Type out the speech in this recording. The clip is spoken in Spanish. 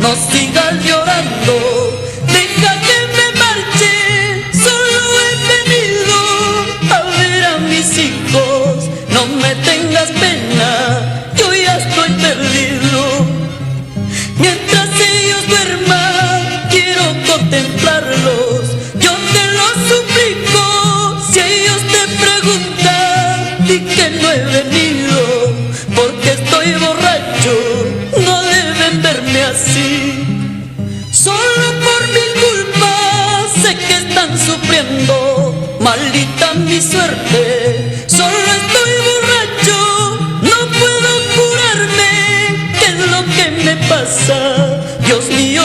no sigas llorando, deja que me marche, solo he venido a ver a mis hijos, no me tengas pena, yo ya estoy perdido. Mientras ellos duerman, quiero contemplarlos, yo te lo suplico, si ellos te preguntan, di que no he venido, porque estoy borracho, no deben verme así. Solo por mi culpa sé que están sufriendo, maldita mi suerte, solo estoy borracho, no puedo curarme, ¿qué es lo que me pasa? Dios mío,